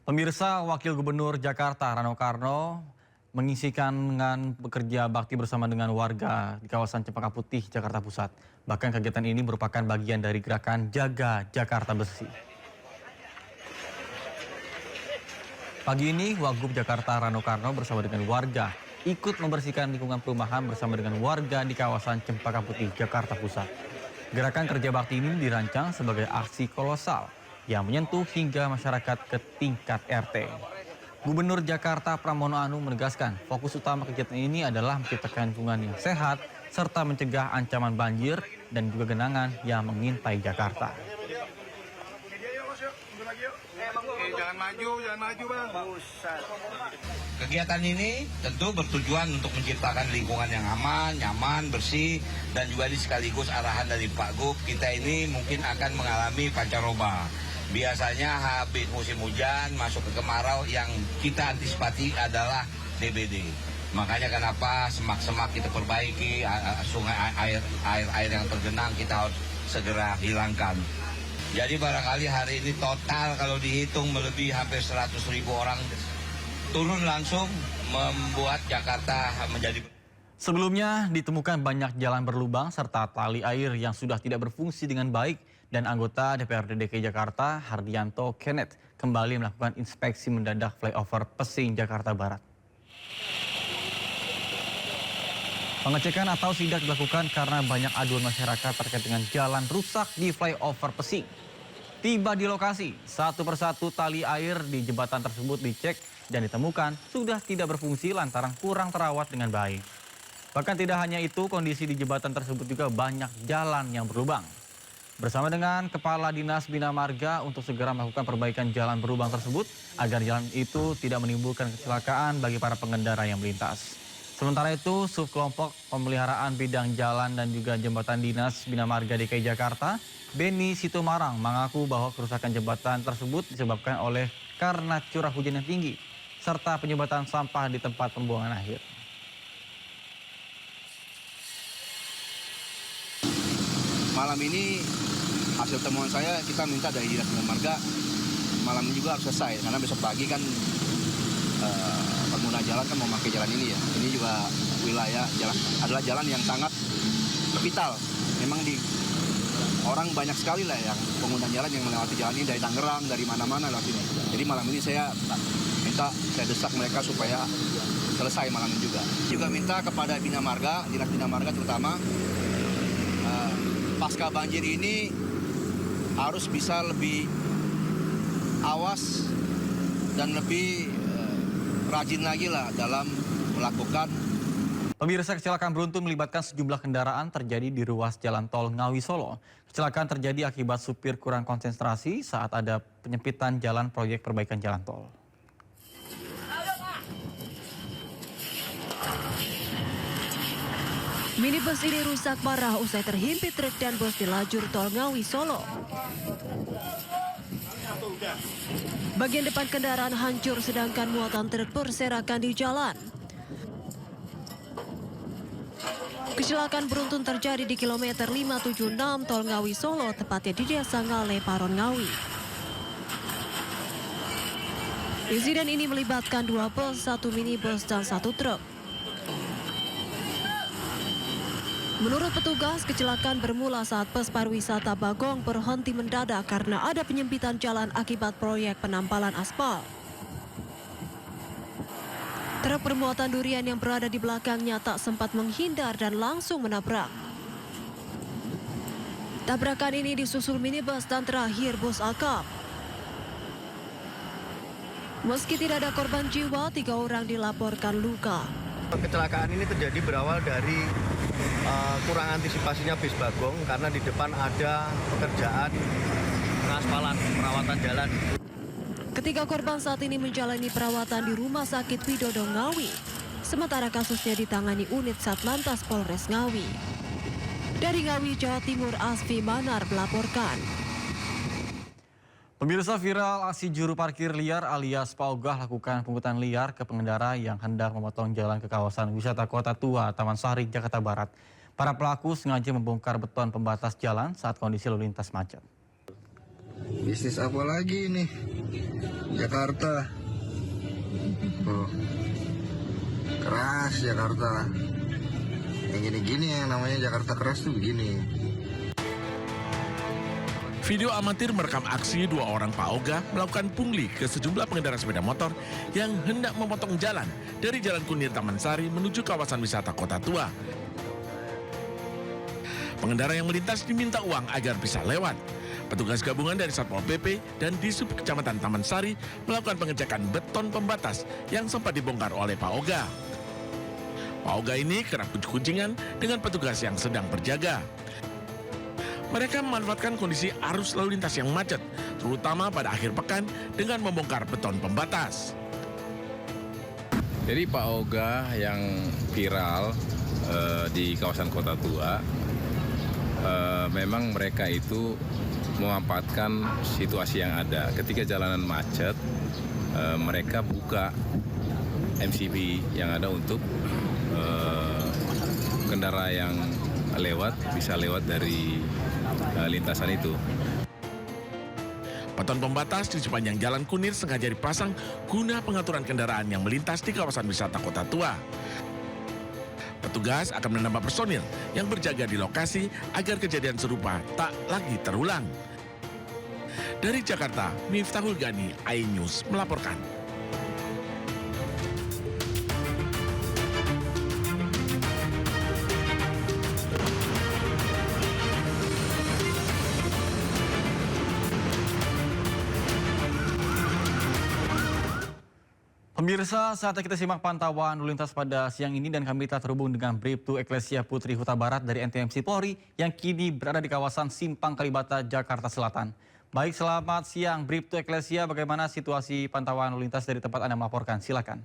Pemirsa, Wakil Gubernur Jakarta Rano Karno mengisikan dengan bekerja bakti bersama dengan warga di kawasan Cempaka Putih, Jakarta Pusat. Bahkan kegiatan ini merupakan bagian dari gerakan Jaga Jakarta Bersih. Pagi ini, Wagub Jakarta Rano Karno bersama dengan warga ikut membersihkan lingkungan perumahan bersama dengan warga di kawasan Cempaka Putih, Jakarta Pusat. Gerakan kerja bakti ini dirancang sebagai aksi kolosal yang menyentuh hingga masyarakat ke tingkat RT. Gubernur Jakarta Pramono Anung menegaskan fokus utama kegiatan ini adalah menciptakan lingkungan yang sehat serta mencegah ancaman banjir dan juga genangan yang mengintai Jakarta. Jangan maju bang. Kegiatan ini tentu bertujuan untuk menciptakan lingkungan yang aman, nyaman, bersih, dan juga sekaligus arahan dari Pak Gub, kita ini mungkin akan mengalami pancaroba. Biasanya habis musim hujan, masuk ke kemarau, yang kita antisipasi adalah DBD. Makanya kenapa semak-semak kita perbaiki, sungai air yang tergenang kita harus segera hilangkan. Jadi barangkali hari ini total kalau dihitung melebihi hampir 100.000 orang turun langsung membuat Jakarta menjadi... Sebelumnya ditemukan banyak jalan berlubang serta tali air yang sudah tidak berfungsi dengan baik dan anggota DPRD DKI Jakarta Hardianto Kenneth kembali melakukan inspeksi mendadak flyover Pesing Jakarta Barat. Pengecekan atau sidak dilakukan karena banyak aduan masyarakat terkait dengan jalan rusak di flyover Pesing. Tiba di lokasi, satu persatu tali air di jembatan tersebut dicek dan ditemukan sudah tidak berfungsi lantaran kurang terawat dengan baik. Bahkan tidak hanya itu, kondisi di jembatan tersebut juga banyak jalan yang berlubang. Bersama dengan Kepala Dinas Bina Marga untuk segera melakukan perbaikan jalan berlubang tersebut agar jalan itu tidak menimbulkan kecelakaan bagi para pengendara yang melintas. Sementara itu, Subkelompok Pemeliharaan Bidang Jalan dan juga Jembatan Dinas Bina Marga DKI Jakarta, Beni Sitomarang, mengaku bahwa kerusakan jembatan tersebut disebabkan oleh karena curah hujan yang tinggi serta penyumbatan sampah di tempat pembuangan akhir. Malam ini hasil temuan saya, kita minta dari Dinas Bina Marga malam ini juga harus selesai karena besok pagi kan pengguna jalan kan mau pakai jalan ini ya. Ini juga wilayah jalan adalah jalan yang sangat vital. Memang orang banyak sekali lah yang pengguna jalan yang melewati jalan ini dari Tangerang, dari mana-mana lewat sini. Jadi malam ini saya desak mereka supaya selesai malam ini juga. Juga minta kepada Bina Marga, Dinas Bina Marga terutama pasca banjir ini harus bisa lebih awas dan lebih rajin lagi lah dalam melakukan. Pemirsa, kecelakaan beruntun melibatkan sejumlah kendaraan terjadi di ruas jalan tol Ngawi Solo. Kecelakaan terjadi akibat supir kurang konsentrasi saat ada penyempitan jalan proyek perbaikan jalan tol. Minibus ini rusak parah usai terhimpit truk dan bus di lajur tol Ngawi Solo. Bagian depan kendaraan hancur sedangkan muatan truk berserakan di jalan. Kecelakaan beruntun terjadi di kilometer 576 tol Ngawi Solo, tepatnya di Desa Ngale, Paron Ngawi. Insiden ini melibatkan 2 bus, 1 minibus, dan 1 truk. Menurut petugas, kecelakaan bermula saat bus pariwisata Bagong berhenti mendadak karena ada penyempitan jalan akibat proyek penampalan aspal. Truk bermuatan durian yang berada di belakangnya tak sempat menghindar dan langsung menabrak. Tabrakan ini disusul minibus dan terakhir bus akap. Meski tidak ada korban jiwa, 3 orang dilaporkan luka. Kecelakaan ini terjadi berawal dari kurang antisipasinya bis Bagong karena di depan ada pekerjaan pengaspalan perawatan jalan. Ketiga korban saat ini menjalani perawatan di Rumah Sakit Widodo Ngawi, sementara kasusnya ditangani unit Satlantas Polres Ngawi. Dari Ngawi, Jawa Timur, Asfi Manar melaporkan. Pemirsa, viral aksi juru parkir liar alias paugah lakukan pungutan liar ke pengendara yang hendak memotong jalan ke kawasan wisata Kota Tua, Taman Sari, Jakarta Barat. Para pelaku sengaja membongkar beton pembatas jalan saat kondisi lalu lintas macet. Bisnis apa lagi nih? Jakarta. Oh. Keras Jakarta. Yang gini-gini yang namanya Jakarta keras tuh begini. Video amatir merekam aksi dua orang Paoga melakukan pungli ke sejumlah pengendara sepeda motor yang hendak memotong jalan dari Jalan Kunir Taman Sari menuju kawasan wisata Kota Tua. Pengendara yang melintas diminta uang agar bisa lewat. Petugas gabungan dari Satpol PP dan Disub Kecamatan Taman Sari melakukan pengecekan beton pembatas yang sempat dibongkar oleh Paoga. Paoga ini kerap kucing-kucingan dengan petugas yang sedang berjaga. Mereka memanfaatkan kondisi arus lalu lintas yang macet, terutama pada akhir pekan dengan membongkar beton pembatas. Jadi Pak Oga yang viral di kawasan Kota Tua, memang mereka itu memanfaatkan situasi yang ada. Ketika jalanan macet, mereka buka MCB yang ada untuk kendaraan yang lewat bisa lewat dari lintasan itu. Beton pembatas di sepanjang Jalan Kunir sengaja dipasang guna pengaturan kendaraan yang melintas di kawasan wisata Kota Tua. Petugas akan menambah personil yang berjaga di lokasi agar kejadian serupa tak lagi terulang. Dari Jakarta, Miftahul Gani, iNews melaporkan. Pemirsa, saatnya kita simak pantauan lalu lintas pada siang ini dan kami telah terhubung dengan Bribtu Eklesia Putri Huta Barat dari NTMC Polri yang kini berada di kawasan Simpang Kalibata, Jakarta Selatan. Baik, selamat siang Bribtu Eklesia, bagaimana situasi pantauan lalu lintas dari tempat Anda melaporkan? Silakan.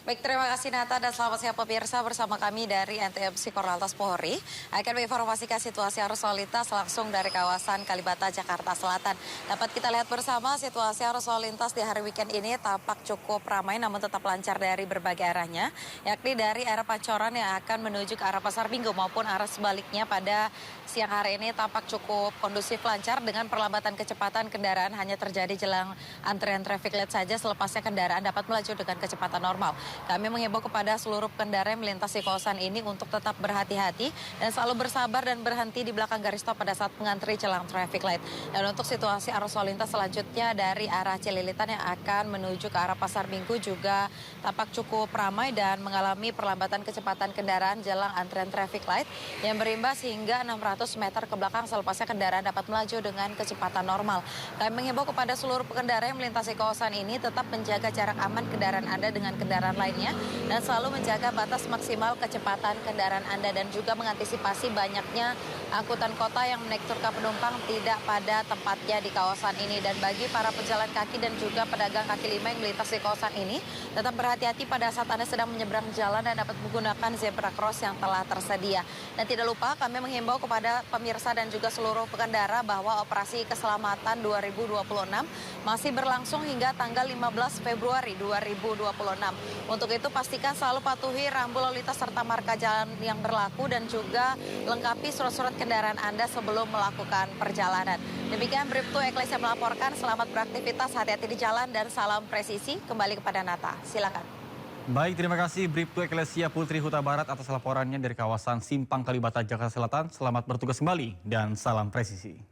Baik, terima kasih Nata dan selamat siang pemirsa, bersama kami dari NTMC Korlantas Polri akan menginformasikan situasi arus lalu lintas langsung dari kawasan Kalibata, Jakarta Selatan. Dapat kita lihat bersama situasi arus lalu lintas di hari weekend ini tampak cukup ramai namun tetap lancar dari berbagai arahnya, yakni dari arah Pancoran yang akan menuju ke arah Pasar Minggu maupun arah sebaliknya pada siang hari ini tampak cukup kondusif lancar dengan perlambatan kecepatan kendaraan hanya terjadi jelang antrian traffic light saja, selepasnya kendaraan dapat melaju dengan kecepatan normal. Kami mengimbau kepada seluruh pengendara yang melintasi kawasan ini untuk tetap berhati-hati dan selalu bersabar dan berhenti di belakang garis stop pada saat mengantri jelang traffic light. Dan untuk situasi arus lalu lintas selanjutnya dari arah Cililitan yang akan menuju ke arah Pasar Minggu juga tampak cukup ramai dan mengalami perlambatan kecepatan kendaraan jelang antrian traffic light yang berimbas hingga 600 meter ke belakang, selepasnya kendaraan dapat melaju dengan kecepatan normal. Kami mengimbau kepada seluruh pengendara yang melintasi kawasan ini tetap menjaga jarak aman kendaraan Anda dengan kendaraan lainnya dan selalu menjaga batas maksimal kecepatan kendaraan Anda dan juga mengantisipasi banyaknya angkutan kota yang menekturkan penumpang tidak pada tempatnya di kawasan ini. Dan bagi para pejalan kaki dan juga pedagang kaki lima yang melintasi kawasan ini, tetap berhati-hati pada saat Anda sedang menyeberang jalan dan dapat menggunakan zebra cross yang telah tersedia. Dan tidak lupa kami menghimbau kepada pemirsa dan juga seluruh pengendara bahwa operasi keselamatan 2026 masih berlangsung hingga tanggal 15 Februari 2026. Untuk itu pastikan selalu patuhi rambu lalu lintas serta marka jalan yang berlaku dan juga lengkapi surat-surat kendaraan Anda sebelum melakukan perjalanan. Demikian Bribtu Eklesia melaporkan, selamat beraktivitas, hati-hati di jalan dan salam presisi. Kembali kepada Nata, silakan. Baik, terima kasih Bribtu Eklesia Putri Huta Barat atas laporannya dari kawasan Simpang Kalibata, Jakarta Selatan. Selamat bertugas kembali dan salam presisi.